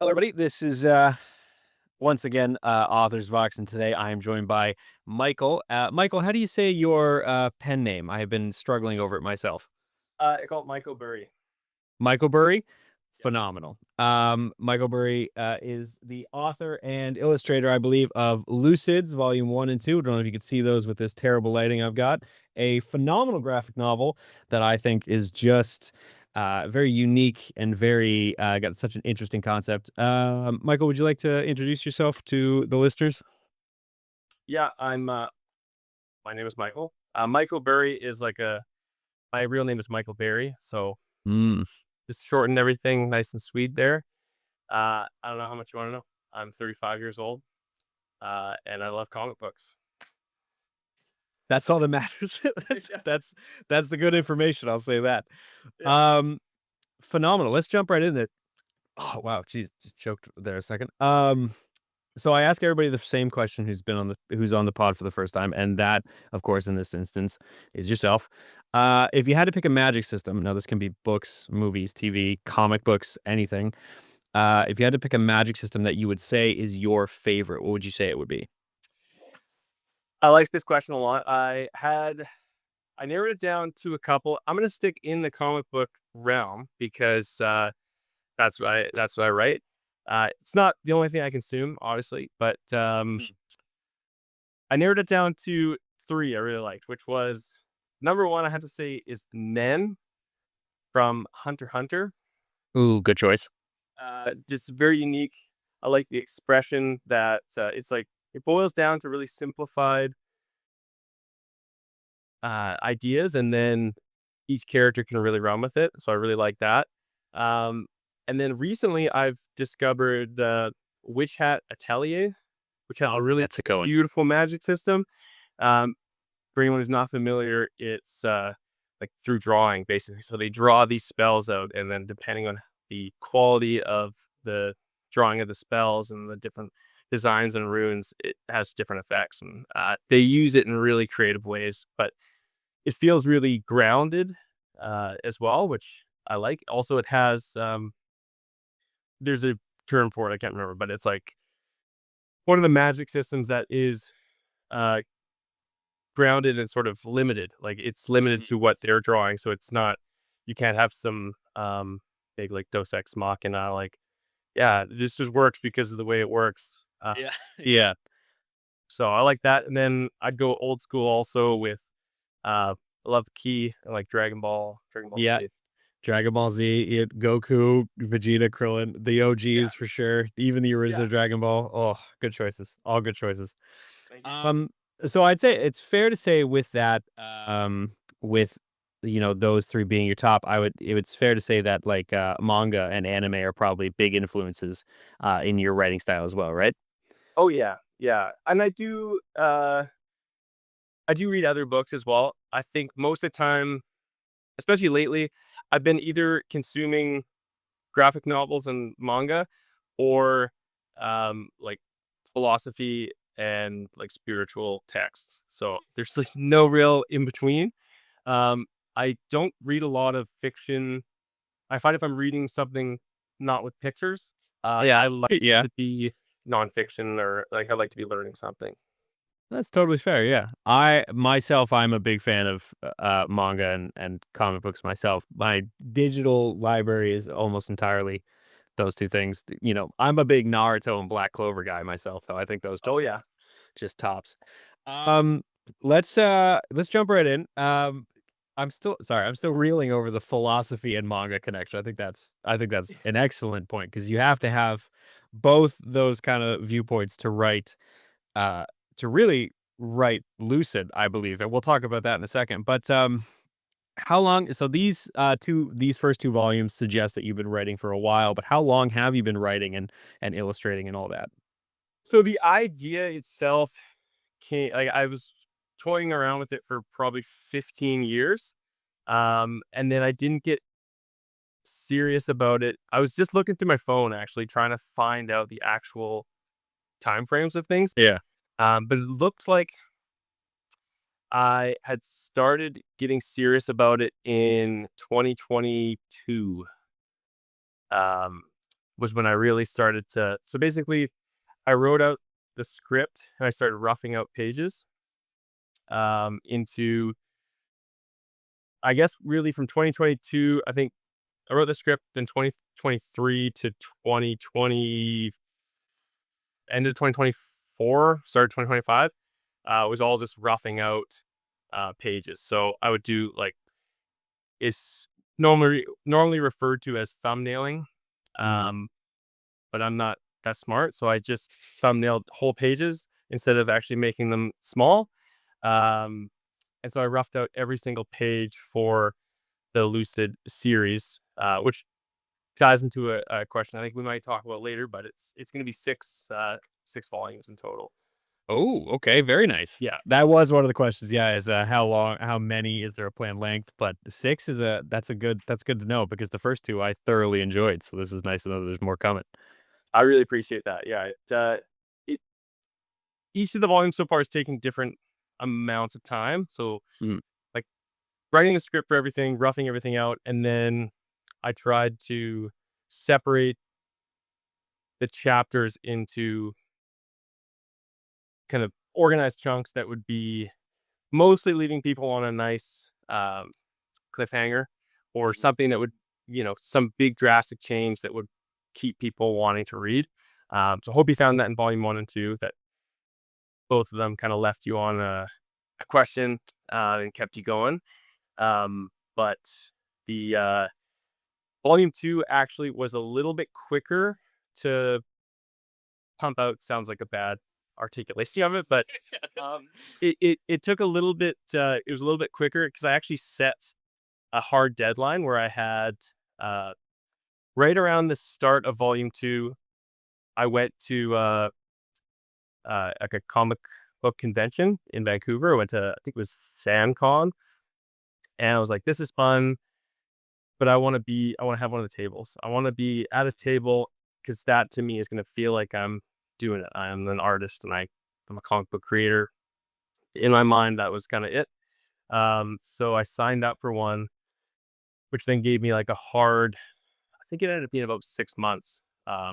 Hello, everybody. This is once again Authors Vox, and today I am joined by Michael. Michael, how do you say your pen name? I have been struggling over it myself. I call it Mykoburi. Mykoburi, Yeah. phenomenal. Mykoburi is the author and illustrator, I believe, of Lucids Volume One and Two. I don't know if you can see those with this terrible lighting I've got. A phenomenal graphic novel that I think is just very unique and very got such an interesting concept. Michael, would you like to introduce yourself to the listeners? Yeah, my name is Michael. Michael Berry is like a my real name is Michael Berry, so Mm. just shortened everything nice and sweet there. I don't know how much you want to know. I'm 35 years old, and I love comic books. That's all that matters. that's Yeah, that's that's the good information. I'll say that. yeah. Um, Phenomenal. Let's jump right in there. Oh wow, geez, just choked there a second. So I ask everybody the same question who's on the pod for the first time, and that, of course, in this instance, is yourself. If you had to pick a magic system, now this can be books, movies, TV, comic books, anything. If you had to pick a magic system that you would say is your favorite, what would you say it would be? I like this question a lot. I narrowed it down to a couple. I'm gonna stick in the comic book realm because that's what I write. It's not the only thing I consume, obviously, but Mm. I narrowed it down to 3 I really liked, which was number 1, I have to say is Men from Hunter x Hunter. Ooh, good choice. Just very unique. I like the expression that, it's like it boils down to really simplified, ideas, and then each character can really run with it, so I really like that. Um, and then recently, I've discovered the Witch Hat Atelier, which has a Oh, really that's a good one. beautiful magic system. Um, For anyone who's not familiar, it's, like, through drawing, basically. So they draw these spells out, and then depending on the quality of the drawing of the spells and the different designs and runes, it has different effects, and, they use it in really creative ways, but it feels really grounded, as well, which I like. Also, it has, there's a term for it, I can't remember, but it's, like, one of the magic systems that is, uh grounded and sort of limited. Like it's limited Mhm. to what they're drawing, so it's not you can't have some big like Deus Ex Machina like yeah, this just works because of the way it works. Yeah. Yeah. So I like that, and then I'd go old school also with I love Key and like Dragon Ball Yeah. Z. Dragon Ball Z, Goku, Vegeta, Krillin, the Yeah, OGs for sure. Even the yeah. original Dragon Ball. Oh, good choices. All good choices. Thank you. Um, so I'd say it's fair to say with that, with those three being your top, it's fair to say that like manga and anime are probably big influences in your writing style as well, right? Oh yeah, yeah. And I do read other books as well. I think most of the time, especially lately, I've been either consuming graphic novels and manga or like philosophy and like spiritual texts. So there's like no real in between. Um, I don't read a lot of fiction. I find if I'm reading something not with pictures, yeah, I like Yeah. to be nonfiction or like I like to be learning something. That's totally fair. Yeah. I myself, I'm a big fan of manga and comic books myself. My digital library is almost entirely those two things. I'm a big Naruto and Black Clover guy myself, so I think those two Oh are yeah. just tops. Um, let's jump right in. I'm still reeling over the philosophy and manga connection. I think that's an excellent point because you have to have both those kind of viewpoints uh to really write lucid, I believe. And we'll talk about that in a second. But how long so these first two volumes suggest that you've been writing for a while, but how long have you been writing and illustrating and all that? So the idea itself came like I was toying around with it for probably 15 years. And then I didn't get serious about it. I was just looking through my phone actually trying to find out the actual time frames of things. Yeah. But it looked like I had started getting serious about it in 2022. Um, was when I really started to. So basically, I wrote out the script and I started roughing out pages into, I guess, really from 2022. I think I wrote the script in 2023 to 2020, end of 2024, started 2025. Was all just roughing out pages. So I would do like, it's normally referred to as thumbnailing, um, but I'm not that smart, so I just thumbnailed whole pages instead of actually making them small. Um, and so I roughed out every single page for the Lucid series, which ties into a question I think we might talk about later, but it's going to be six volumes in total. Oh, okay, very nice. Yeah, That was one of the questions, yeah, is, how many is there a planned length? But 6 is that's good to know because the first 2 I thoroughly enjoyed, so this is nice to know there's more coming. I really appreciate that. Yeah, it each of the volumes so far is taking different amounts of time. So Mhm. like writing a script for everything, roughing everything out, and then I tried to separate the chapters into kind of organized chunks that would be mostly leaving people on a nice cliffhanger, or something that would, some big drastic change that would keep people wanting to read. So I hope you found that in volume 1 and 2, that both of them kind of left you on a question and kept you going. But the volume 2 actually was a little bit quicker to pump out. Sounds like a bad articulation of it, but it took a little bit. It was a little bit quicker because I actually set a hard deadline where I had, uh, right around the start of volume 2. I went to like a comic book convention in Vancouver. I went to, I think it was FanCon, and I was like, "This is fun." But I want to have one of the tables. I want to be at a table because that to me is going to feel like I'm doing it. I am an artist and I'm a comic book creator. In my mind, that was kind of it. So I signed up for one, which then gave me like a hard, I think it ended up being about 6 months,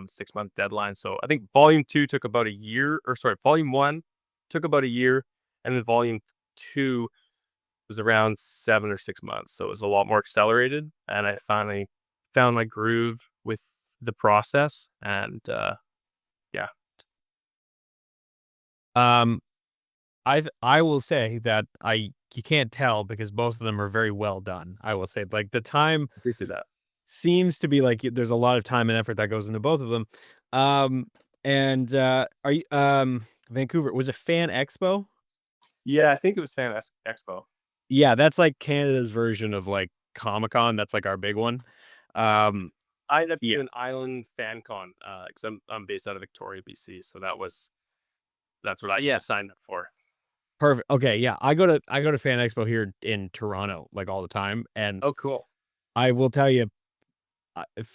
6 month deadline. So I think volume 2 took about a year, or sorry, volume 1 took about a year. And then volume 2 was around 7 or 6 months. So it was a lot more accelerated. And I finally found my groove with the process. And yeah. Um, I will say that you can't tell because both of them are very well done. I will say, like, the time Appreciate that. seems to be like there's a lot of time and effort that goes into both of them. Um, and, are you Vancouver, was it Fan Expo? Yeah, I think it was Fan Expo. Yeah, that's like Canada's version of, like, Comic-Con, that's, like, our big one. Um, I ended up yeah, doing Island Fan Con because I'm based out of Victoria, BC. So that's what I yeah, signed up for. perfect. Okay, yeah, I go to Fan Expo here in Toronto, like, all the time, and Oh, cool. I will tell you,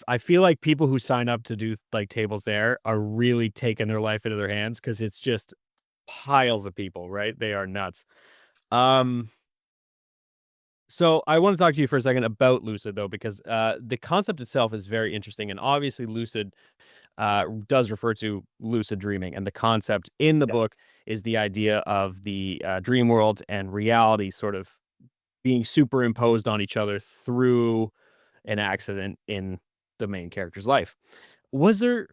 I feel like people who sign up to do, like, tables there are really taking their life into their hands because it's just piles of people, right? They are nuts. Um, so I wanna talk to you for a second about Lucid, though, because, the concept itself is very interesting, and obviously Lucid does refer to lucid dreaming, and the concept in the Yeah. book is the idea of the dream world and reality sort of being superimposed on each other through an accident in the main character's life. Was there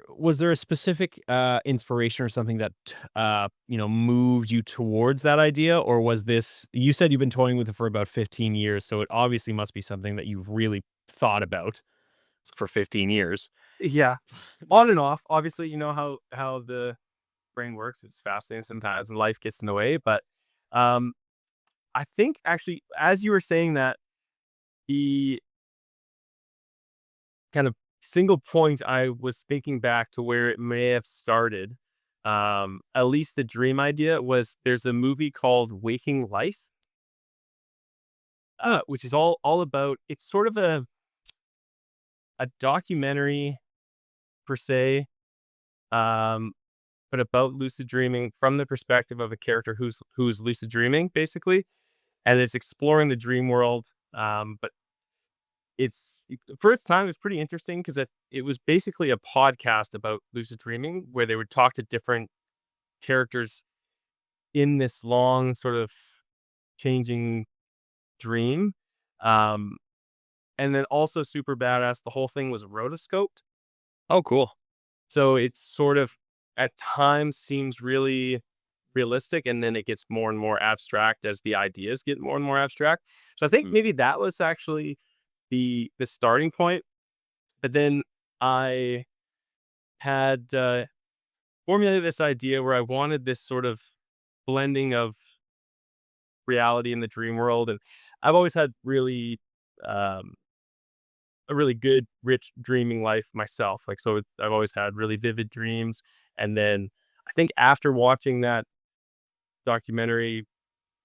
a specific inspiration or something that moved you towards that idea, or was this? You said you've been toying with it for about 15 years, so it obviously must be something that you've really thought about for 15 years. Yeah. On and off. Obviously, you know how the brain works. It's fascinating sometimes, and life gets in the way. But um, I think actually, as you were saying that, the kind of single point I was thinking back to where it may have started, at least the dream idea was, there's a movie called Waking Life, which is all about. It's sort of a documentary per se, um, but about lucid dreaming from the perspective of a character who's lucid dreaming basically, and it's exploring the dream world. But it's the first time, it was pretty interesting because it was basically a podcast about lucid dreaming where they would talk to different characters in this long sort of changing dream. Um, and then also super badass, the whole thing was rotoscoped. Oh, cool. So it's sort of at times seems really realistic, and then it gets more and more abstract as the ideas get more and more abstract. So I think Mm. maybe that was actually the starting point. But then I had formulated this idea where I wanted this sort of blending of reality in the dream world, and I've always had really um, a really good, rich dreaming life myself. Like, so I've always had really vivid dreams. And then I think after watching that documentary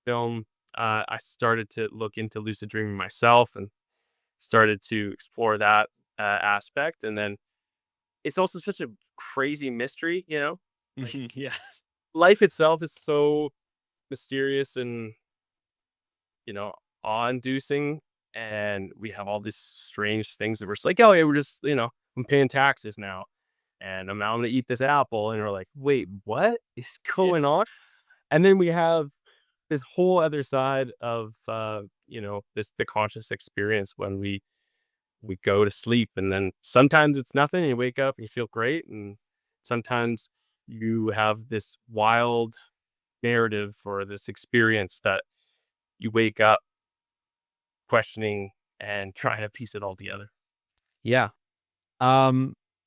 film, I started to look into lucid dreaming myself and started to explore that aspect. And then it's also such a crazy mystery, you know? Like, Mhm, yeah. life itself is so mysterious and, you know, awe-inducing, and we have all these strange things that we're just like, "Oh, yeah, we're just, I'm paying taxes now, and now I'm gonna eat this apple," and we're like, "Wait, what is Yeah. going on?" And then we have this whole other side of, this the conscious experience when we go to sleep, and then sometimes it's nothing, and you wake up, and you feel great, and sometimes you have this wild narrative or this experience that you wake up questioning and trying to piece it all together. Yeah.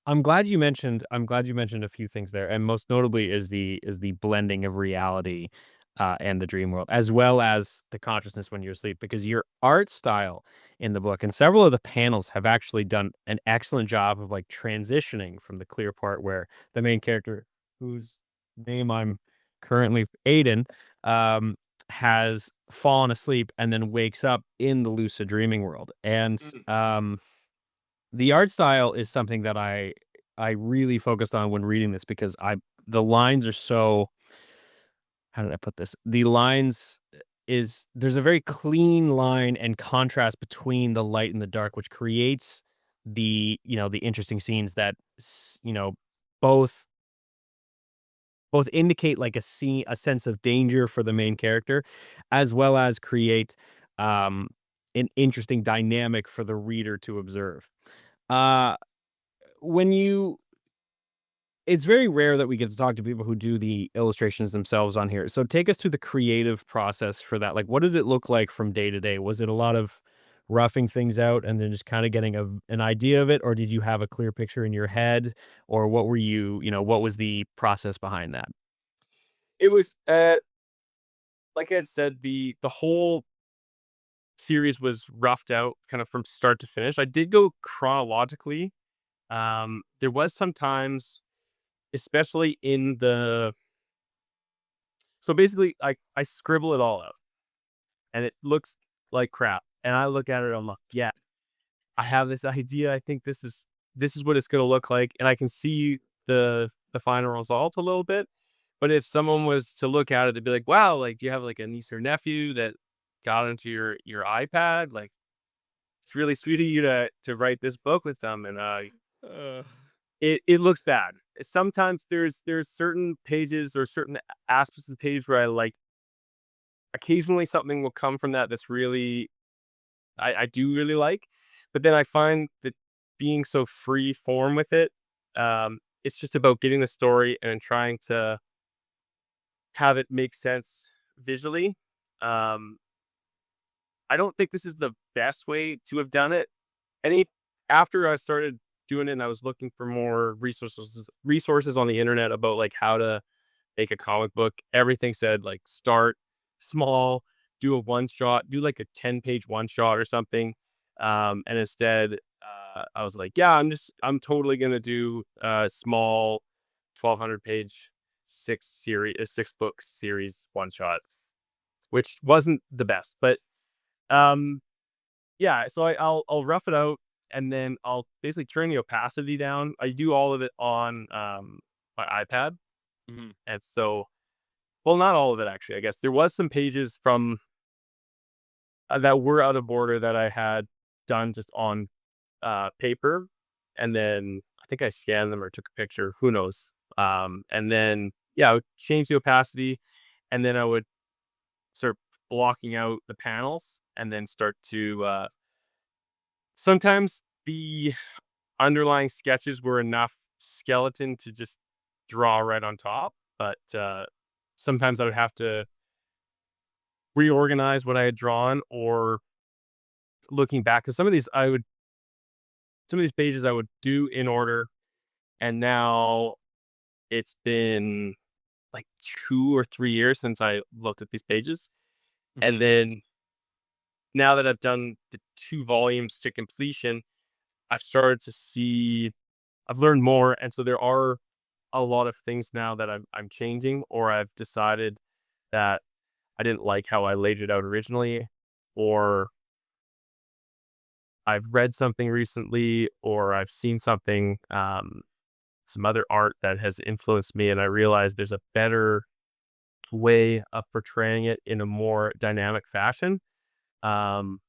I'm glad you mentioned a few things there, and most notably is the blending of reality, and the dream world, as well as the consciousness when you're asleep, because your art style in the book and several of the panels have actually done an excellent job of, like, transitioning from the clear part where the main character, whose name I'm currently Aiden, um, has fallen asleep and then wakes up in the lucid dreaming world, and, Mm. the art style is something that I really focused on when reading this because I the lines are so how did I put this? The lines is there's a very clean line and contrast between the light and the dark, which creates the interesting scenes that both both indicate like a sense of danger for the main character, as well as create um an interesting dynamic for the reader to observe. Uh when you It's very rare that we get to talk to people who do the illustrations themselves on here. So take us through the creative process for that. Like, what did it look like from day to day? Was it a lot of roughing things out and then just kind of getting an idea of it? Or did you have a clear picture in your head? Or what were what was the process behind that? It was, like I had said, the whole series was roughed out kind of from start to finish. I did go chronologically. There was sometimes, especially in the so basically, I scribble it all out, and it looks like crap. And I look at it, I'm like, yeah, I have this idea. I think this is what it's gonna look like, and I can see the final result a little bit. But if someone was to look at it, they'd be like, "Wow, like, do you have like a niece or nephew that got into your iPad? Like, it's really sweet of you to write this book with them." And Uh, it looks bad. Sometimes there's certain pages or certain aspects of the page where I like. Occasionally, something will come from that that's really I do really like, but then I find that being so free form with it, it's just about getting the story and trying to have it make sense visually. Um, I don't think this is the best way to have done it. Any After I started doing it and I was looking for more resources on the internet about like how to make a comic book, everything said like start small, do a one shot, do like a 10-page one shot or something. And instead, I was like, yeah, I'm totally gonna do a small 1,200-page six book series one shot, which wasn't the best, but um, yeah. So I'll rough it out and then I'll basically turn the opacity down. I do all of it on my iPad, mhm. and so well, not all of it actually. I guess there was some pages from that were out of order that I had. done just on paper, and then I think I scanned them or took a picture. Who knows? And then yeah, I would change the opacity, and then I would start blocking out the panels, and then start to. Sometimes the underlying sketches were enough skeleton to just draw right on top, but sometimes I would have to reorganize what I had drawn, or looking back, because some of these pages I would do in order, and now it's been like 2 or 3 years since I looked at these pages. And Mhm. then now that I've done the 2 volumes to completion, I've started to see I've learned more, and so there are a lot of things now that I'm changing, or I've decided that I didn't like how I laid it out originally, or I've read something recently, or I've seen something, some other art that has influenced me, and I realized there's a better way of portraying it in a more dynamic fashion. Um,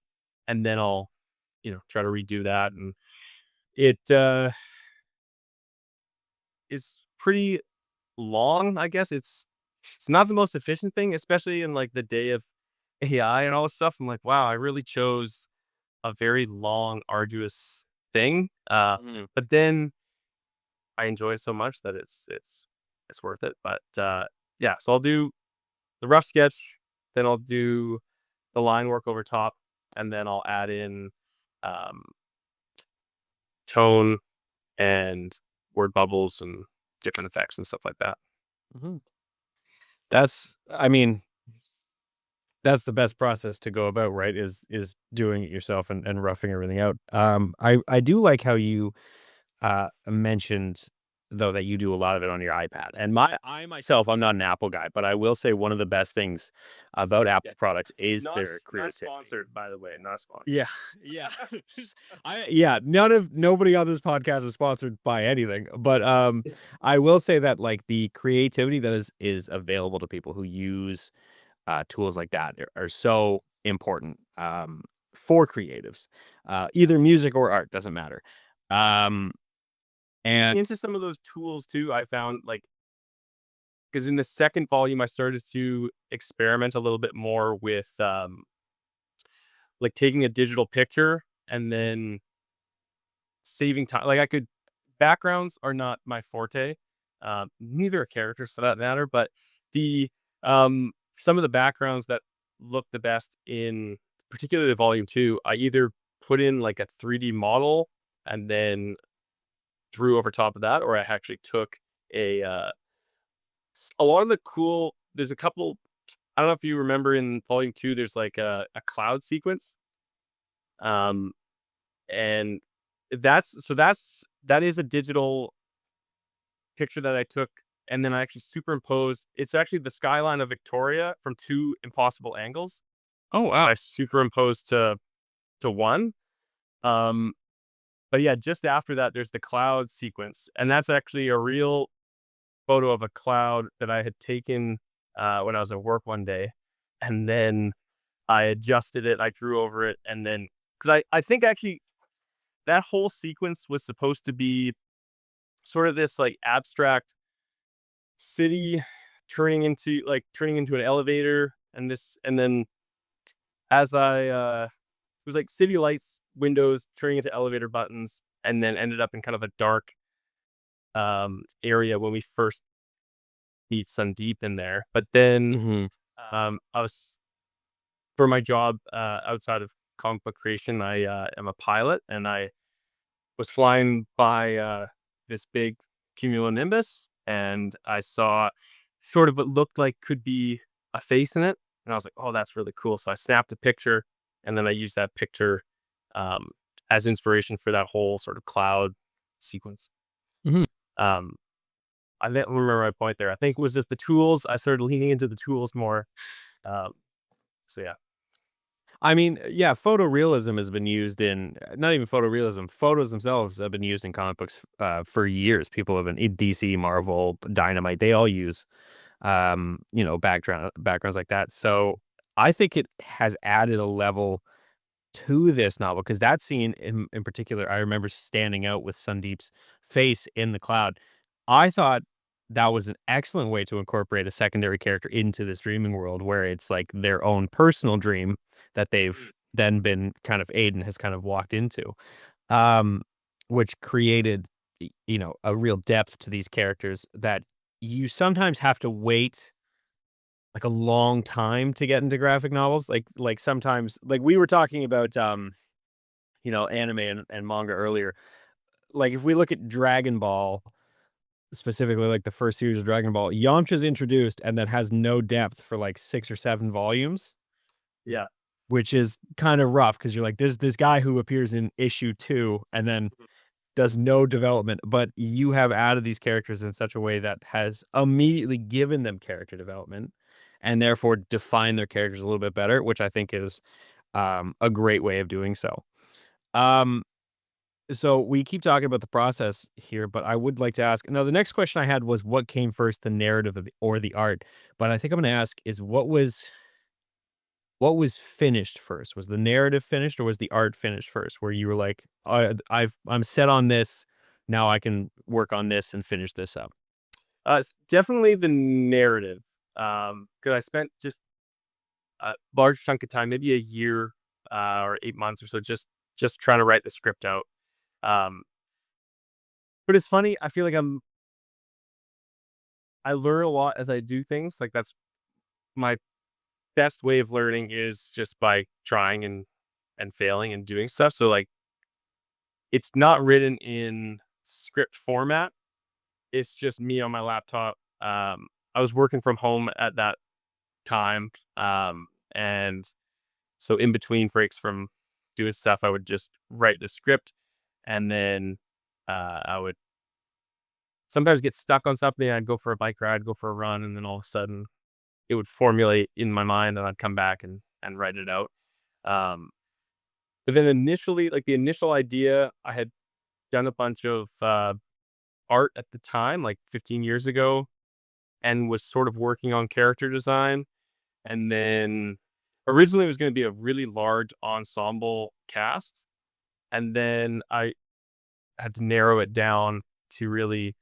and then I'll, try to redo that, and it is pretty long. I guess it's not the most efficient thing, especially in like the day of AI and all this stuff. I'm like, wow, I really chose a very long, arduous thing. Mhm. But then I enjoy it so much that it's worth it. But yeah, so I'll do the rough sketch, then I'll do the line work over top, and then I'll add in um, tone and word bubbles and different effects and stuff like that. Mhm. I mean, that's the best process to go about, right? Is doing it yourself and roughing everything out. I do like how you mentioned though that you do a lot of it on your iPad. And I myself, I'm not an Apple guy, but I will say one of the best things about Apple Yeah, products is not their s- not creativity. sponsored, by the way, not sponsored. Yeah, yeah. Nobody on this podcast is sponsored by anything, but I will say that like the creativity that is available to people who use tools like that are so important for creatives, either music or art doesn't matter. Um, and Into some of those tools too, I found like because in the second volume, I started to experiment a little bit more with like taking a digital picture and then saving time. Like I could backgrounds are not my forte. Neither are characters for that matter, but the some of the backgrounds that look the best in particularly volume two, I either put in like a 3D model and then drew over top of that, or I actually took a lot of the cool there's a couple I don't know if you remember in volume two, there's like a cloud sequence. Um and that is a digital picture that I took, and then I actually superimposed it's actually the skyline of Victoria from 2 impossible angles. oh wow. I superimposed to one. Um, but yeah, just after that, there's the cloud sequence, and that's actually a real photo of a cloud that I had taken, when I was at work one day, and then I adjusted it, I drew over it, and then 'cause I think actually that whole sequence was supposed to be sort of this, like, abstract city turning into an elevator, and then as it was like city lights, windows turning into elevator buttons, and then ended up in kind of a dark area when we first meet Sandeep in there. But then Mhm. I was for my job outside of comic book creation, I am a pilot, and I was flying by this big cumulonimbus, and I saw sort of what looked like could be a face in it, and I was like, "Oh, that's really cool." So I snapped a picture, and then I used that picture um, as inspiration for that whole sort of cloud sequence. Mhm. Um, I don't remember my point there. I think it was just the tools. I started leaning into the tools more. Um, so yeah. I mean, yeah, photorealism has been used in not even photorealism. Photos themselves have been used in comic books for years. People have been DC, Marvel, Dynamite. They all use backgrounds like that. So I think it has added a level to this novel because that scene in particular, I remember standing out with Sandeep's face in the cloud. I thought that was an excellent way to incorporate a secondary character into this dreaming world where it's like their own personal dream that they've then been kind of Aiden has kind of walked into, um, which created, a real depth to these characters that you sometimes have to wait like a long time to get into graphic novels. Like sometimes like we were talking about anime and manga earlier. Like if we look at Dragon Ball, specifically like the first series of Dragon Ball, Yamcha's introduced and then has no depth for like 6 or 7 volumes, Yeah. which is kind of rough because you're like, there's this guy who appears in issue 2 and then does no development, but you have added these characters in such a way that has immediately given them character development and therefore define their characters a little bit better, which I think is a great way of doing so. Um, so we keep talking about the process here, but I would like to ask. Now, the next question I had was, what came first, the narrative or the art? But I think I'm going to ask is what was finished first? Was the narrative finished or was the art finished first? Where you were like, I'm set on this. Now I can work on this and finish this up. It's definitely the narrative. Because I spent just a large chunk of time, maybe a year, or 8 months or so, just trying to write the script out. Um, but it's funny. I feel like I learn a lot as I do things. Like that's my best way of learning is just by trying and failing and doing stuff. So like it's not written in script format. It's just me on my laptop. I was working from home at that time. And so in between breaks from doing stuff, I would just write the script and then I would sometimes get stuck on something. I'd go for a bike ride, go for a run, and then all of a sudden it would formulate in my mind and I'd come back and write it out. Um, but then initially, like the initial idea, I had done a bunch of art at the time, like 15 years ago, and was sort of working on character design. And then originally it was going to be a really large ensemble cast. And then I had to narrow it down to really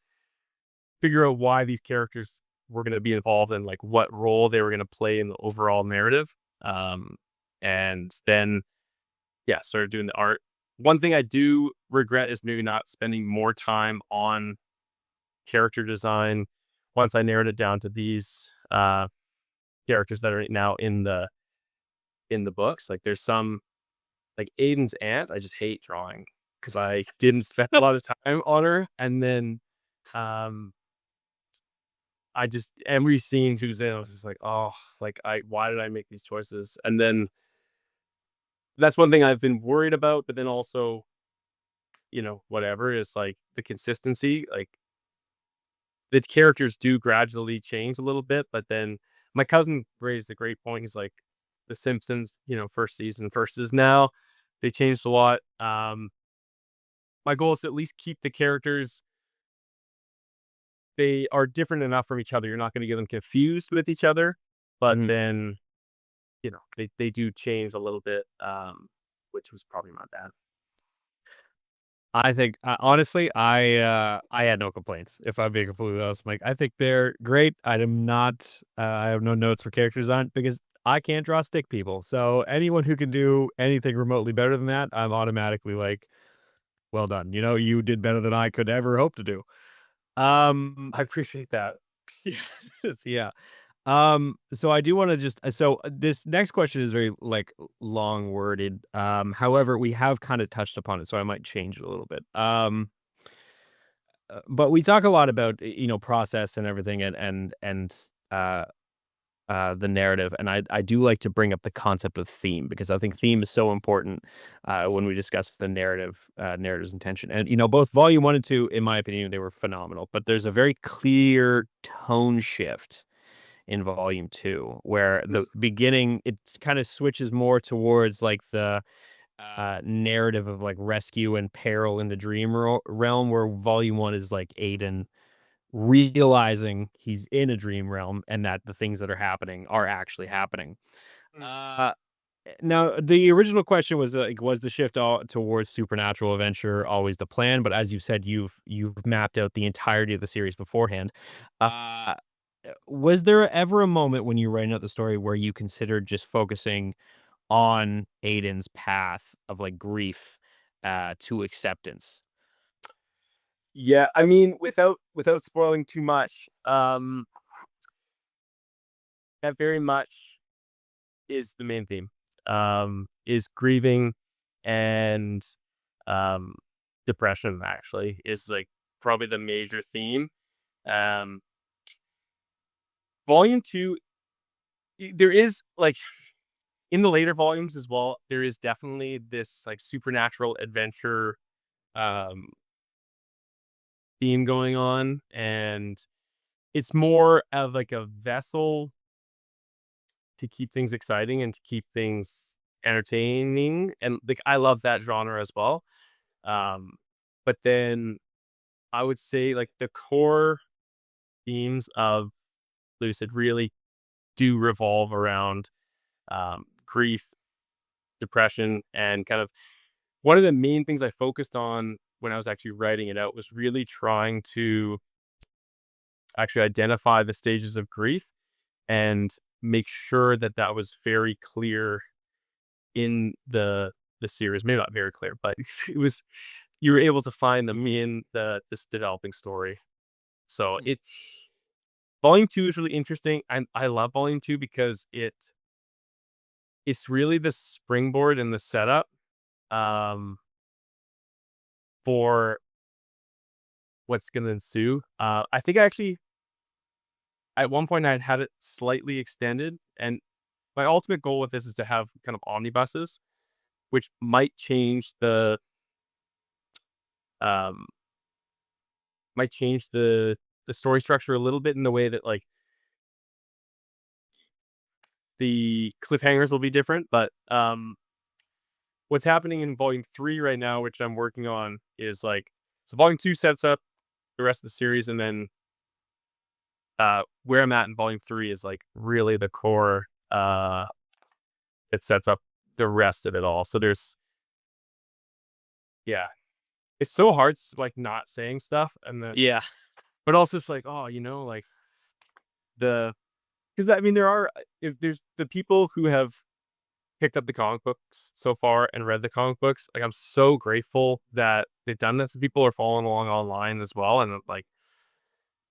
figure out why these characters were going to be involved and like what role they were going to play in the overall narrative. Um, and then, yeah, started doing the art. One thing I do regret is maybe not spending more time on character design once I narrowed it down to these characters that are now in the books. Like there's some like Aiden's aunt, I just hate drawing because I didn't spend a lot of time on her. And then um I just every scene she was in, I was just like, oh, like I why did I make these choices? And then that's one thing I've been worried about, but then also, whatever is like the consistency. Like the characters do gradually change a little bit, but then my cousin raised a great point. He's like, The Simpsons, first season versus now, they changed a lot. My goal is to at least keep the characters. They are different enough from each other. You're not going to get them confused with each other, but Mhm. then they do change a little bit, which was probably not bad. I think honestly, I had no complaints. If I'm being completely honest, Mike, I think they're great. I am not. I have no notes for character design because I can't draw stick people. So anyone who can do anything remotely better than that, I'm automatically like, well done. You did better than I could ever hope to do. Um, I appreciate that. yeah. So I do want to just this next question is very like long worded. However, we have kind of touched upon it, so I might change it a little bit. But we talk a lot about process and everything and uh the narrative, and I do like to bring up the concept of theme because I think theme is so important when we discuss the narrative's intention. And both volume 1 and 2, in my opinion, they were phenomenal, but there's a very clear tone shift in volume 2 where the beginning it kind of switches more towards like the narrative of like rescue and peril in the realm, where volume 1 is like Aiden realizing he's in a dream realm and that the things that are happening are actually happening. Uh, Now, the original question was like, was the shift all towards supernatural adventure always the plan? But as you said, you've mapped out the entirety of the series beforehand. Uh, was there ever a moment when you were writing out the story where you considered just focusing on Aiden's path of like grief to acceptance? Yeah, I mean, without spoiling too much, that very much is the main theme. Is grieving and um depression actually is like probably the major theme. Um Volume 2, there is like in the later volumes as well, there is definitely this like supernatural adventure um theme going on, and it's more of like a vessel to keep things exciting and to keep things entertaining, and like I love that genre as well. Um, but then I would say like the core themes of Lucid really do revolve around grief, depression, and kind of one of the main things I focused on when I was actually writing it out was really trying to actually identify the stages of grief and make sure that that was very clear in the series. Maybe not very clear, but it was you were able to find them in the this developing story. So it volume 2 is really interesting. I love volume 2 because it's really the springboard and the setup um for what's gonna ensue. I think I actually at one point I had it slightly extended, and my ultimate goal with this is to have kind of omnibuses, which um might change the story structure a little bit in the way that like the cliffhangers will be different. But what's happening in volume 3 right now, which I'm working on, is like so volume 2 sets up the rest of the series, and then where I'm at in volume 3 is like really the core. It sets up the rest of it all. So there's yeah, it's so hard like not saying stuff, and then Yeah. but also it's like oh like the because I mean there are if there's the people who have picked up the comic books so far and read the comic books. Like I'm so grateful that they've done this. People are following along online as well, and like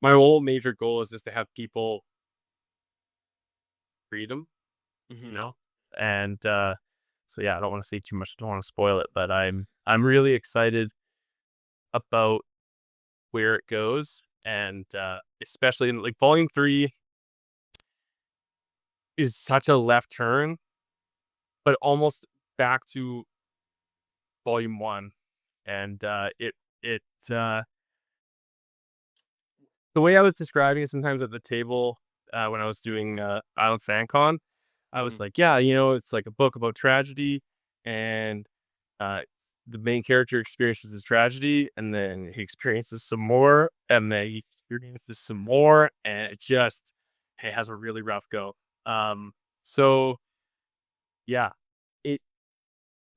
my whole major goal is just to have people read them, you Hmm. know. And so yeah, I don't want to say too much. Don't want to spoil it, but I'm really excited about where it goes, and especially in like volume 3 is such a left turn, but almost back to volume 1, and it uh the way I was describing it sometimes at the table, when I was doing, Island Fan Con, I was Hmm. like, "Yeah, it's like a book about tragedy, and, uh, the main character experiences his tragedy, and then he experiences some more, and then he experiences some more, and it has a really rough go." So, yeah, it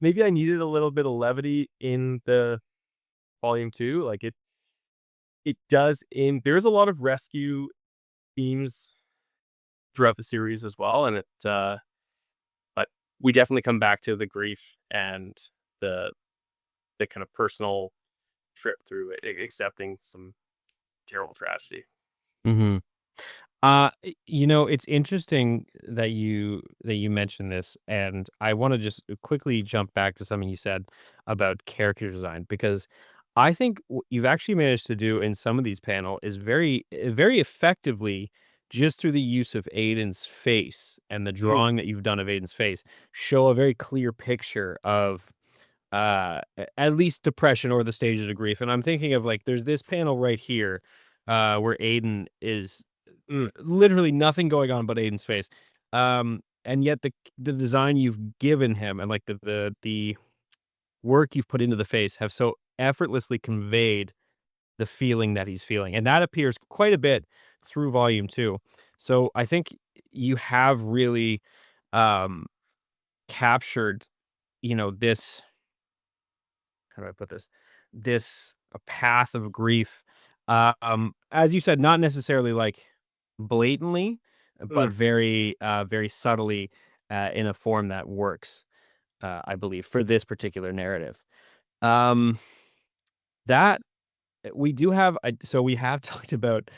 maybe I needed a little bit of levity in the volume 2, like, it does in there's a lot of rescue themes throughout the series as well, and but we definitely come back to the grief and the the kind of personal trip through it, accepting some terrible tragedy. Hmm. It's interesting that you mentioned this, and I want to just quickly jump back to something you said about character design because I think what you've actually managed to do in some of these panel is very effectively just through the use of Aiden's face and the Mm, drawing that you've done of Aiden's face show a very clear picture of at least depression or the stages of grief. And I'm thinking of like there's this panel right here where Aiden is mm, literally nothing going on but Aiden's face. And yet the design you've given him and like the work you've put into the face have so effortlessly conveyed the feeling that he's feeling. And that appears quite a bit through volume 2. So I think you have really um captured, this, how do I put this? This a path of grief. As you said, not necessarily like blatantly, but Mm. very subtly, in a form that works, I believe, for this particular narrative. Um, that we do have, so we have talked about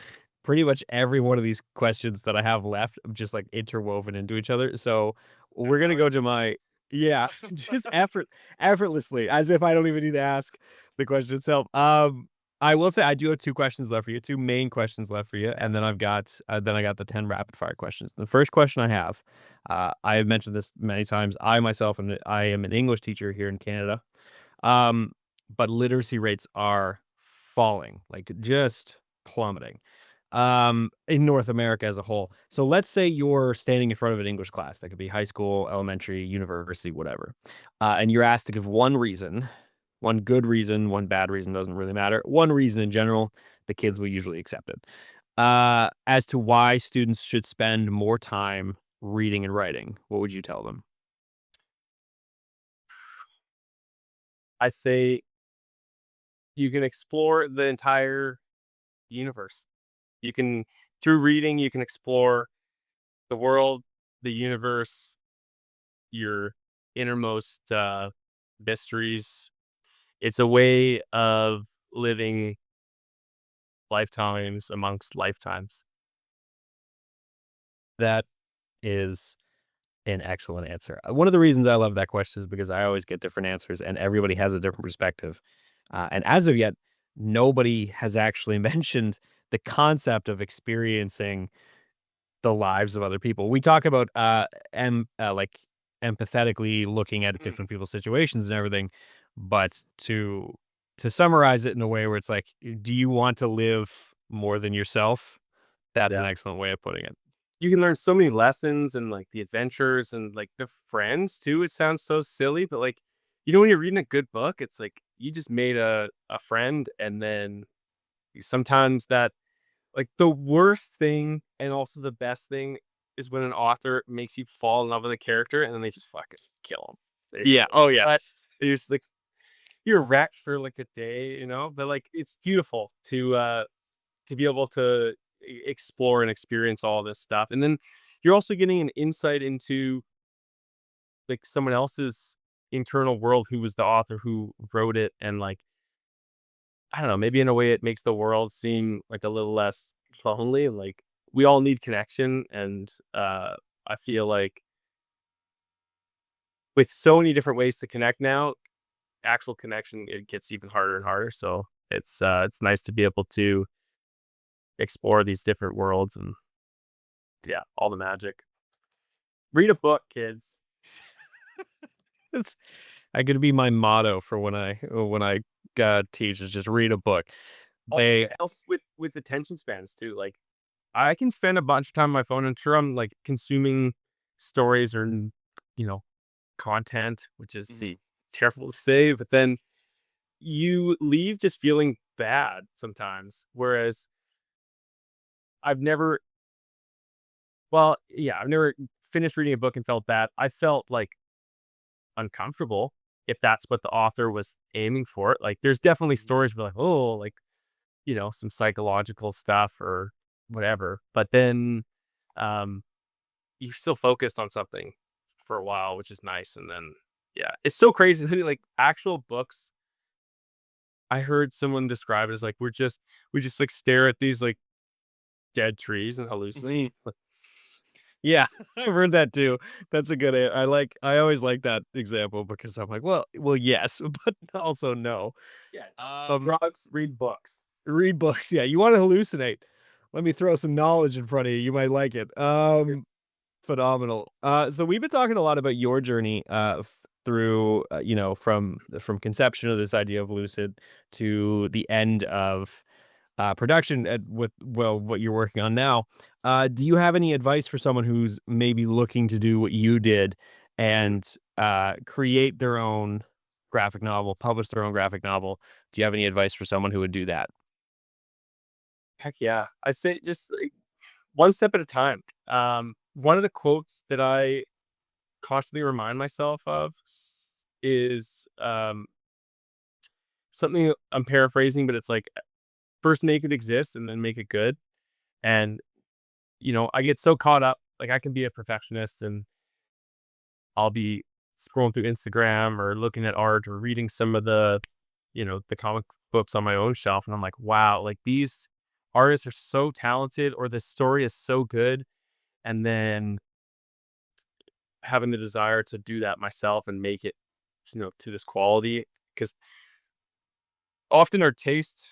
pretty much every one of these questions that I have left, just like interwoven into each other. So we're That's gonna how it go to my, yeah, just effortlessly, as if I don't even need to ask the question itself. I will say I do have two questions left for you, two main questions left for you, and then I got the 10 rapid fire questions. The first question I have, I have mentioned this many times. I am an English teacher here in Canada. Um, but literacy rates are falling, like just plummeting, in North America as a whole. So let's say you're standing in front of an English class that could be high school, elementary, university, whatever, and you're asked to give one reason, one good reason, one bad reason, doesn't really matter. One reason in general, the kids will usually accept it, as to why students should spend more time reading and writing. What would you tell them? I say you can explore the entire universe. You can through reading, you can explore the world, the universe, your innermost mysteries. It's a way of living lifetimes amongst lifetimes. That is an excellent answer. One of the reasons I love that question is because I always get different answers and everybody has a different perspective. And as of yet, nobody has actually mentioned the concept of experiencing the lives of other people. We talk about like empathetically looking at Mm. different people's situations and everything, but to summarize it in a way where it's like, do you want to live more than yourself? That's an Yeah. excellent way of putting it. You can learn so many lessons and like the adventures and like the friends too. It sounds so silly, but like, when you're reading a good book, it's like you just made a friend. And then sometimes that, like, the worst thing and also the best thing is when an author makes you fall in love with a character and then they just fucking kill him. They're Yeah. just like, Oh yeah. what? You're just like, you're wrecked for like a day, but like it's beautiful to be able to explore and experience all this stuff. And then you're also getting an insight into like someone else's internal world who was the author who wrote it. And like, I don't know, maybe in a way it makes the world seem like a little less lonely. Like we all need connection. And I feel like with so many different ways to connect now, actual connection, it gets even harder and harder. So it's nice to be able to explore these different worlds and yeah, all the magic. Read a book, kids. It's I could be my motto for when I teach is just read a book. Also, They it helps with attention spans too. Like I can spend a bunch of time on my phone and sure I'm like consuming stories or content, which is Mhm. terrible to say, but then you leave just feeling bad sometimes. Whereas I've never I've never finished reading a book and felt bad. I felt like uncomfortable if that's what the author was aiming for. Like there's definitely Mhm. stories where like, oh, like some psychological stuff or whatever. But then um, you're still focused on something for a while, which is nice. And then, yeah, it's so crazy. Like actual books, I heard someone describe it as like, we just like stare at these like dead trees and hallucinate. Mhm. Yeah, I've heard that too. That's a good I always like that example because I'm like, well, yes, but also no. Yeah. Um, Drugs, read books. read books. Yeah, you want to hallucinate. Let me throw some knowledge in front of you. You might like it. Phenomenal. So we've been talking a lot about your journey, through, from conception of this idea of Lucid to the end of, production at what you're working on now. Do you have any advice for someone who's maybe looking to do what you did Mm. and, create their own graphic novel, publish their own graphic novel? Do you have any advice for someone who would do that? Heck yeah. I'd say just like, one step at a time. One of the quotes that I constantly remind myself of is something I'm paraphrasing, but it's like first make it exist and then make it good. And I get so caught up, like I can be a perfectionist and I'll be scrolling through Instagram or looking at art or reading some of the comic books on my own shelf. And I'm like, wow, like these artists are so talented or the story is so good. And then having the desire to do that myself and make it, to this quality. Because often our taste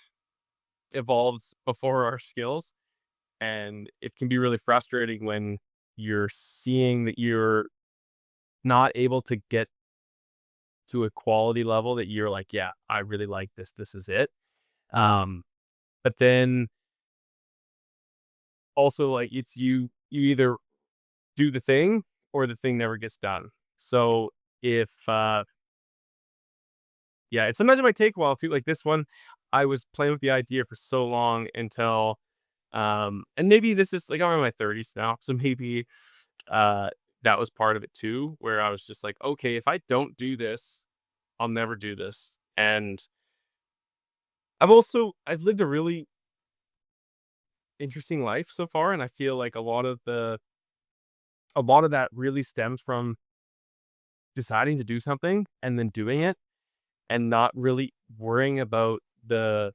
evolves before our skills. And it can be really frustrating when you're seeing that you're not able to get to a quality level that you're like, yeah, I really like this. This is it. Um, but then also like it's you either do the thing or the thing never gets done. So if yeah, it's sometimes it might take a while too. Like this one, I was playing with the idea for so long until and maybe this is like I'm in my 30s now. So maybe uh that was part of it too, where I was just like, okay, if I don't do this, I'll never do this. And I've lived a really interesting life so far, and I feel like a lot of that really stems from deciding to do something and then doing it and not really worrying about the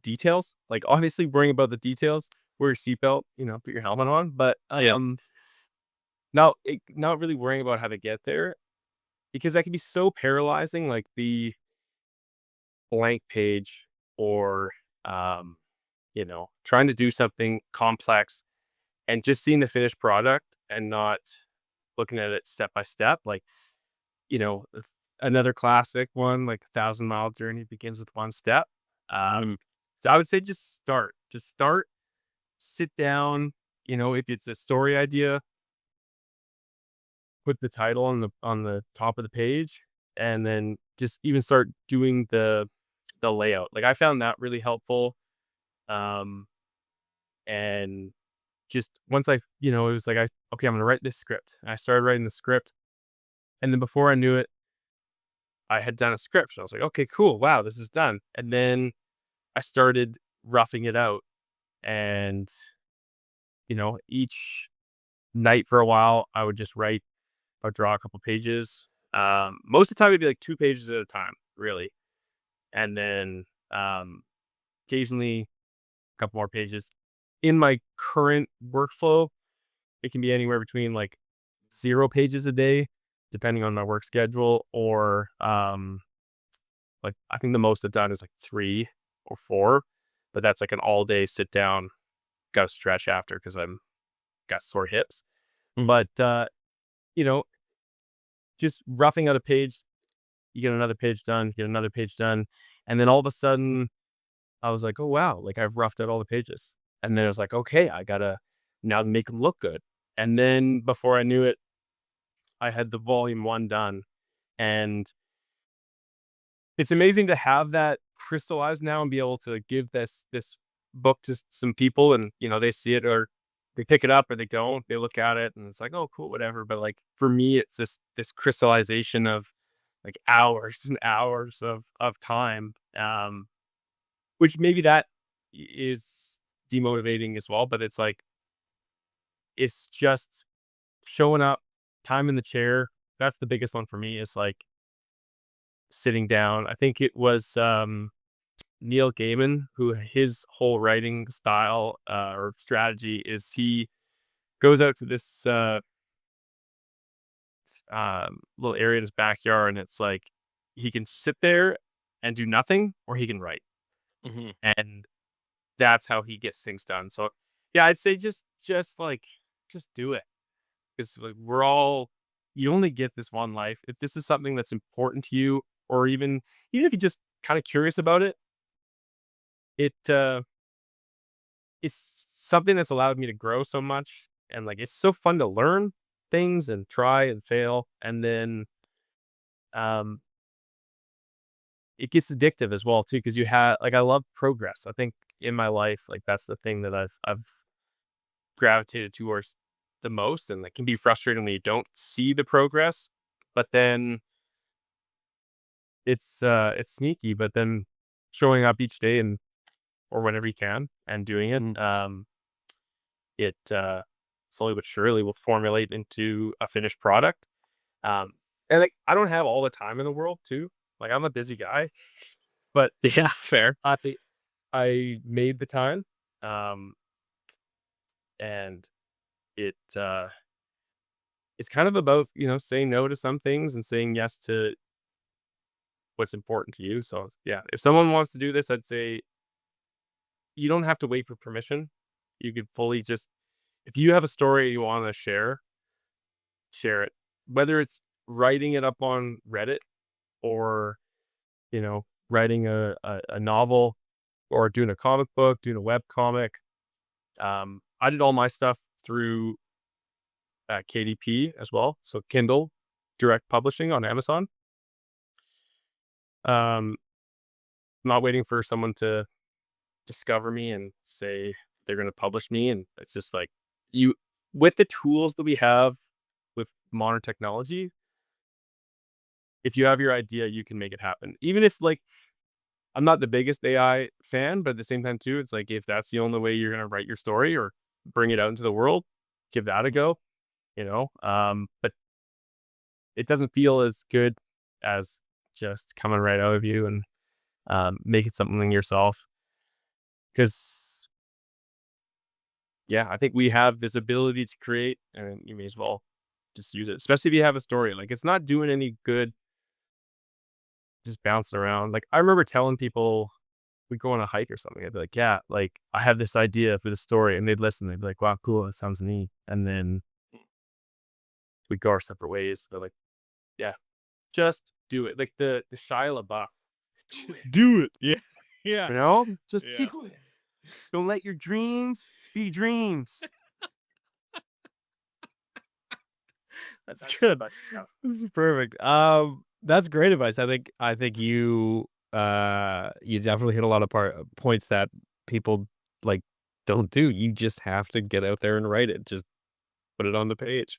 details. Like obviously worrying about the details, wear your seatbelt, put your helmet on, but Yeah. not really worrying about how to get there because that can be so paralyzing, like the blank page or trying to do something complex and just seeing the finished product and not looking at it step by step. Like, it's another classic one, like 1,000 Mile Journey begins with one step. So I would say just start, sit down, if it's a story idea, put the title on the top of the page and then just even start doing the layout. Like I found that really helpful. Um, and just once it was like okay, I'm gonna write this script. And I started writing the script, and then before I knew it, I had done a script. And I was like, okay, cool, wow, this is done. And then I started roughing it out, and each night for a while, I would just write or draw a couple pages. Most of the time, it'd be like 2 pages at a time, really, and then occasionally a couple more pages. In my current workflow, it can be anywhere between like 0 pages a day, depending on my work schedule, or like I think the most I've done is like 3 or 4, but that's like an all day sit down, got to stretch after because I'm got sore hips. Mhm. But you know, just roughing out a page, you get another page done, get another page done, and then all of a sudden I was like, oh wow, like I've roughed out all the pages, and then I was like, okay, I gotta now make them look good, and then before I knew it, I had the volume one done, and it's amazing to have that crystallized now and be able to give this book to some people and, they see it or they pick it up or they don't. They look at it and it's like, "Oh, cool, whatever." But, like, for me, it's this crystallization of, like, hours and hours of time, which maybe that is demotivating as well, but it's like, it's just showing up, time in the chair. That's the biggest one for me is, like, sitting down. I think it was, Neil Gaiman, who his whole writing style, or strategy is he goes out to this, little area in his backyard, and it's like he can sit there and do nothing, or he can write, Mhm. and that's how he gets things done. So, yeah, I'd say just do it because like you only get this one life. If this is something that's important to you, or even if you're just kind of curious about it, it it's something that's allowed me to grow so much, and, like, it's so fun to learn things and try and fail, and then, um, it gets addictive as well too because you have like, I love progress. I think in my life, like, that's the thing that I've gravitated towards the most, and it can be frustrating when you don't see the progress. But then it's sneaky, but then showing up each day and or whenever you can and doing it, Mhm. it slowly but surely will formulate into a finished product. Um, and like I don't have all the time in the world too. Like I'm a busy guy, but Yeah, fair. I I made the time, um, and it it's kind of about saying no to some things and saying yes to what's important to you. So yeah, if someone wants to do this, I'd say you don't have to wait for permission. You could fully just if you have a story you want to share, share it. Whether it's writing it up on Reddit or writing a novel or doing a comic book, doing a web comic. I did all my stuff through KDP as well, so Kindle Direct Publishing on Amazon. Um, not waiting for someone to discover me and say they're going to publish me, and it's just like you with the tools that we have with modern technology. If you have your idea, you can make it happen. Even if like I'm not the biggest AI fan, but at the same time too, it's like if that's the only way you're gonna write your story or bring it out into the world, give that a go. But it doesn't feel as good as just coming right out of you and making something yourself. Because yeah, I think we have this ability to create, and you may as well just use it. Especially if you have a story. Like it's not doing any good just bouncing around. Like I remember telling people we go on a hike or something. I'd be like, yeah, like I have this idea for the story, and they'd listen. They'd be like, wow, cool, that sounds neat. And then we go our separate ways. They're like, yeah, just do it. Like the Shia LaBeouf, Do it. Yeah. Yeah. just do Yeah. it. Don't let your dreams be dreams. That's That's good. that's yeah. This is perfect. That's great advice. I think you definitely hit a lot of points that people like don't do. You just have to get out there and write it. Just put it on the page.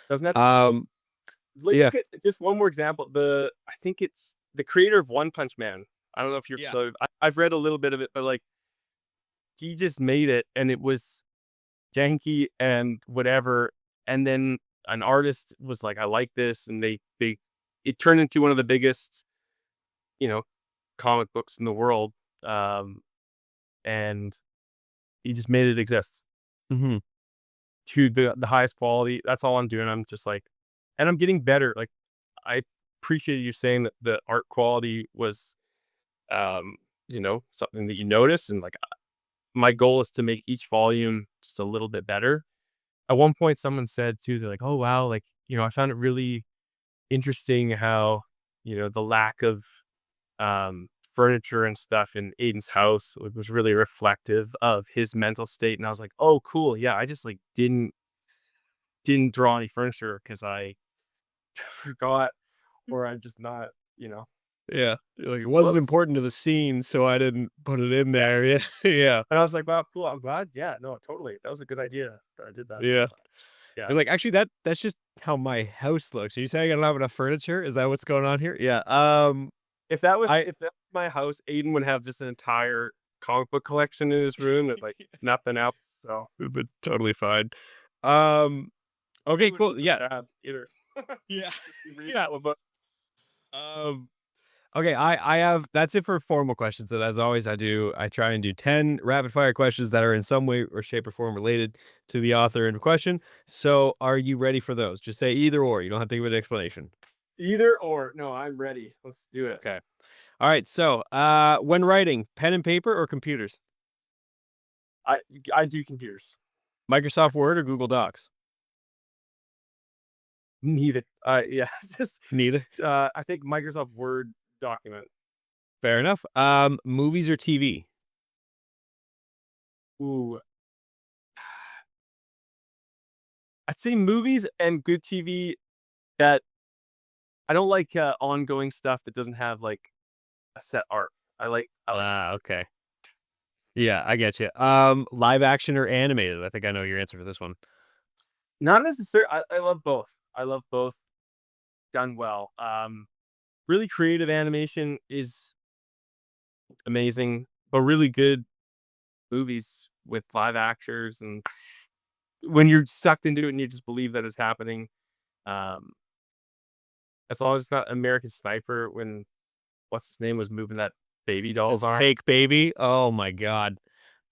Doesn't that Um, like yeah. look at just one more example. I think it's the creator of One Punch Man. I don't know if you're Yeah. so I've read a little bit of it, but like he just made it and it was janky and whatever. And then an artist was like, I like this, and they it turned into one of the biggest, you know, comic books in the world. Um, and he just made it exist Mhm. to the highest quality. That's all I'm doing. I'm just like, and I'm getting better. Like I appreciate you saying that the art quality was um, something that you notice, and like my goal is to make each volume just a little bit better. At one point, someone said too, they're like, "Oh wow, like I found it really interesting how the lack of furniture and stuff in Aiden's house was really reflective of his mental state." And I was like, "Oh, cool, yeah." I just like didn't draw any furniture because I forgot, or I'm just not, Yeah. Like, it wasn't whoops. important to the scene, so I didn't put it in Yeah. there. Yeah. Yeah. And I was like, "Wow, cool. I'm glad." Yeah, no, totally. That was a good idea that I did that. Yeah. Yeah. And like, actually, that's just how my house looks. Are you saying I don't have enough furniture? Is that what's going on here? Yeah. I If that was my house, Aiden would have just an entire comic book collection in his room and, like, nothing else, so would've been totally fine. Um, he okay, wouldn't cool. be Yeah. so bad either. Yeah. Just be reading Yeah. all the book. Um, okay, I have that's it for formal questions. And as always, I try and do 10 rapid fire questions that are in some way or shape or form related to the author in question. So are you ready for those? Just say either or. You don't have to give an explanation. Either or. No, I'm ready. Let's do it. Okay. All right. So when writing, pen and paper or computers? I I do computers. Microsoft Word or Google Docs? Neither. Yeah, it's just, Neither. I think Microsoft Word document. Fair enough. Movies or TV? Ooh, I'd say movies and good TV that I don't like, ongoing stuff that doesn't have, like, a set arc. I like Ah, okay. Yeah, I get you. Live action or animated? I think I know your answer for this one. Not necessarily. I love both. I love both done well. Really creative animation is amazing, but really good movies with live actors, and when you're sucked into it and you just believe that it's happening, um, as long as it's not American Sniper when what's his name was moving that baby The doll's arm. fake baby. Oh my god,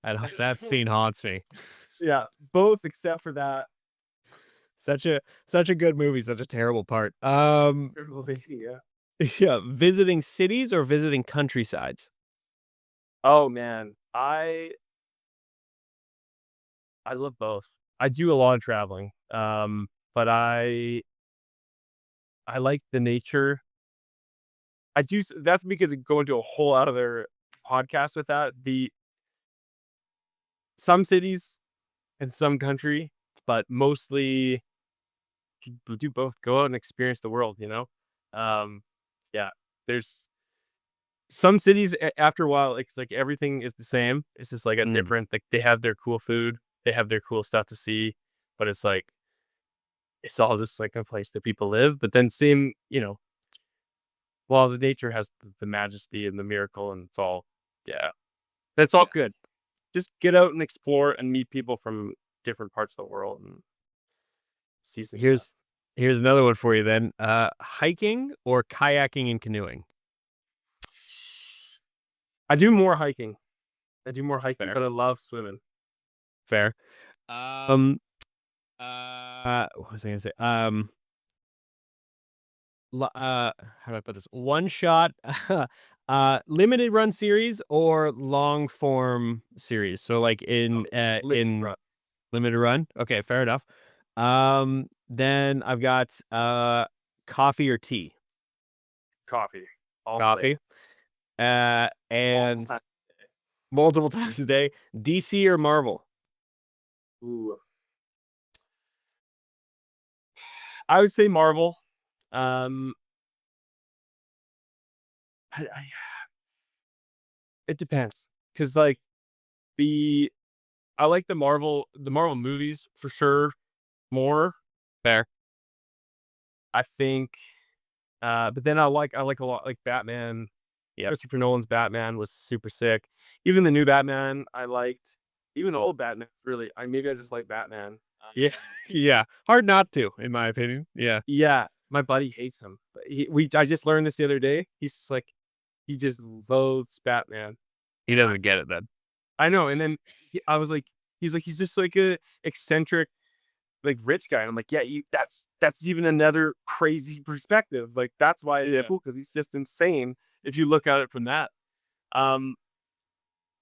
That's that scene haunts me. yeah, both except for that. Such a good movie, such a terrible part. Yeah. Yeah, visiting cities or visiting countrysides? Oh man, I love both. I do a lot of traveling, but I like the nature. I do. That's because go into a whole other podcast with that. The some cities and some country, but mostly do both. Go out and experience the world. Um, yeah. There's some cities after a while, it's like everything is the same. It's just like a Mm. different. Like they have their cool food, they have their cool stuff to see, but it's like it's all just like a place that people live. But then same, while the nature has the majesty and the miracle, and it's all yeah, that's all good. Just get out and explore and meet people from different parts of the world and see some stuff. Here's here's another one for you then. Hiking or kayaking and canoeing? I do more hiking. I do more hiking, Fair. but I love swimming. Fair. Um, what was I gonna say? How do I put this? One shot, limited run series or long form series. So like in Run. limited run. Okay, fair enough. Then I've got coffee or tea. Coffee all day. Coffee. And multiple times a day. DC or Marvel? Ooh. I would say Marvel. Um, I it depends because like the I like the Marvel movies for sure more. Fair. I think, but then I like a lot like Batman. Yep. Christopher Nolan's Batman was super sick. Even the new Batman I liked. Even the old Batman, really. Maybe I just like Batman. Yeah. Yeah. Hard not to, in my opinion. Yeah. Yeah, my buddy hates him. But I just learned this the other day. He's just like he just loathes Batman. He And doesn't get it then. I know. And then I was like, he's just like a eccentric like rich guy. And I'm like, yeah, that's even another crazy perspective. Like that's why it's Yeah. cool because he's just insane if you look at it from that. Um,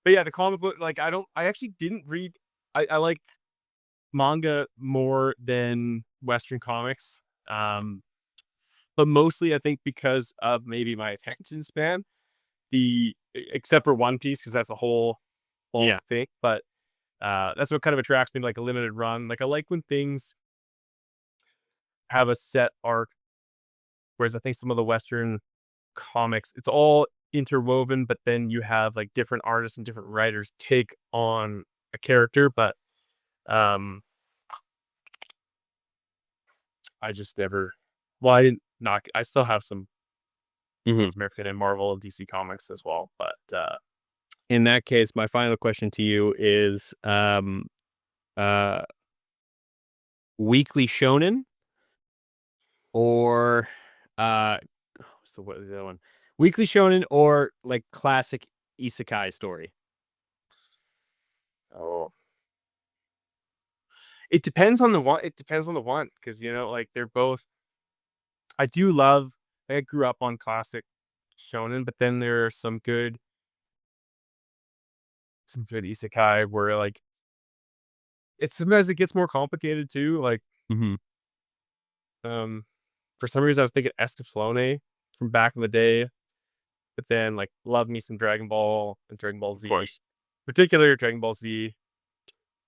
but yeah, the comic book, like I actually didn't read. I like manga more than Western comics. Um, but mostly I think because of maybe my attention span. Except for One Piece because that's a whole Yeah. thing. But that's what kind of attracts me to like a limited run. Like I like when things have a set arc, whereas I think some of the Western comics, it's all interwoven, but then you have like different artists and different writers take on a character. But um, I just never. Well, I didn't knock. I still have some Mhm. North American and Marvel and DC comics as well. But In that case, my final question to you is uh weekly shonen or what was the other one? Weekly shonen or like classic isekai story. oh, it depends on the one. It depends on the one because like they're both. I do love. I grew up on classic shonen, but then there are some good isekai where like it's sometimes it gets more complicated too. Like Mhm. um, for some reason I was thinking Escaflowne from back in the day, but then like love me some Dragon Ball and Dragon Ball Of Z, course. particularly Dragon Ball Z.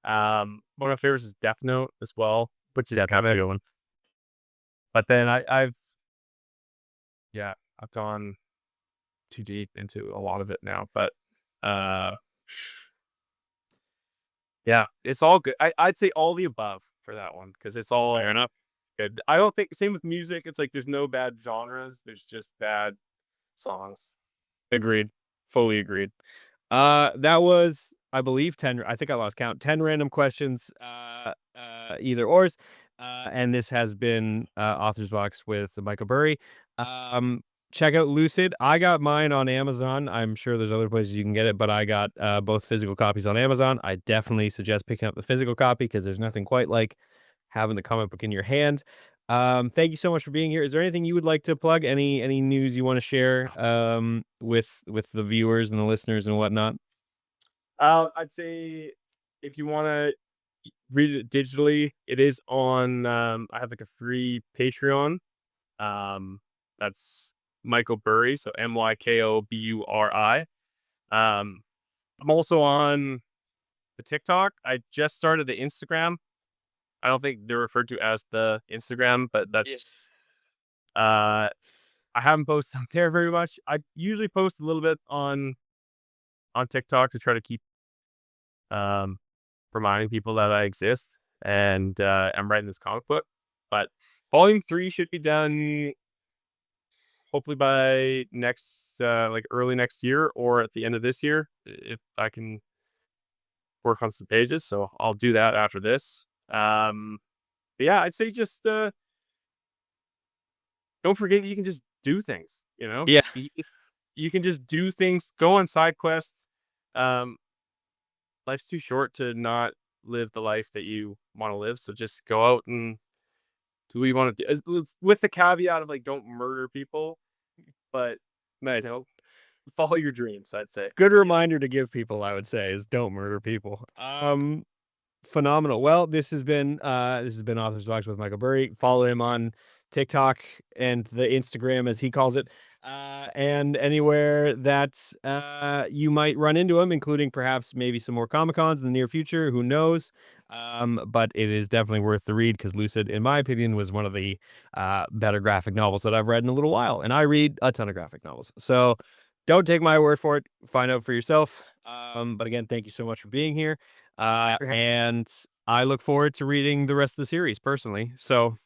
One of my favorites is Death Note as well, which is Yeah, kind that's a of. good one. But then I've yeah I've gone too deep into a lot of it now, but uh, yeah, it's all good. I'd say all the above. for that one because it's all Fair enough. good. I don't think same with music. It's like there's no bad genres. There's just bad songs. Agreed. Fully agreed. That was, I believe, 10. I think I lost count. 10 random questions, either ors. And this has been Author's Box with Mykoburi. Check out Lucid. I got mine on Amazon. I'm sure there's other places you can get it, but I got both physical copies on Amazon. I definitely suggest picking up the physical copy because there's nothing quite like having the comic book in your hand. Thank you so much for being here. Is there anything you would like to plug? Any news you want to share with the viewers and the listeners and whatnot? I'd say if you want to read it digitally, it is on. I have like a free Patreon. That's Mykoburi, so Mykoburi. I'm also on the TikTok. I just started the Instagram. I don't think they're referred to as the Instagram, but that's uh I haven't posted on there very much. I usually post a little bit on TikTok to try to keep um reminding people that I exist and I'm writing this comic book. But volume 3 should be done hopefully by next like early next year or at the end of this year if I can work on some pages. So I'll do that after this. But yeah, I'd say just don't forget you can just do things, you know? Yeah. If you can just do things, go on side quests. Um, life's too short to not live the life that you want to live. So just go out and do what you want to do. With the caveat of like, don't murder people, but Nice. you know, follow your dreams, I'd say. Good reminder to give people, I would say, is don't murder people. Phenomenal. Well, this has been Author's Box with Michael Burry. Follow him on TikTok and the Instagram, as he calls it, and anywhere that you might run into him, including perhaps maybe some more Comic Cons in the near future. Who knows? But it is definitely worth the read because Lucid, in my opinion, was one of the better graphic novels that I've read in a little while, and I read a ton of graphic novels. So don't take my word for it. Find out for yourself. But again, thank you so much for being here. And I look forward to reading the rest of the series personally. So,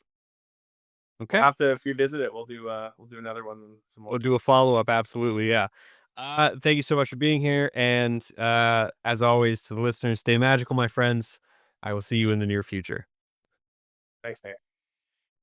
We'll okay, have to if you visit it, we'll do another one some more. we'll do a follow up. Absolutely, yeah. Thank you so much for being here, and as always, to the listeners, stay magical, my friends. I will see you in the near future. Thanks, Nate.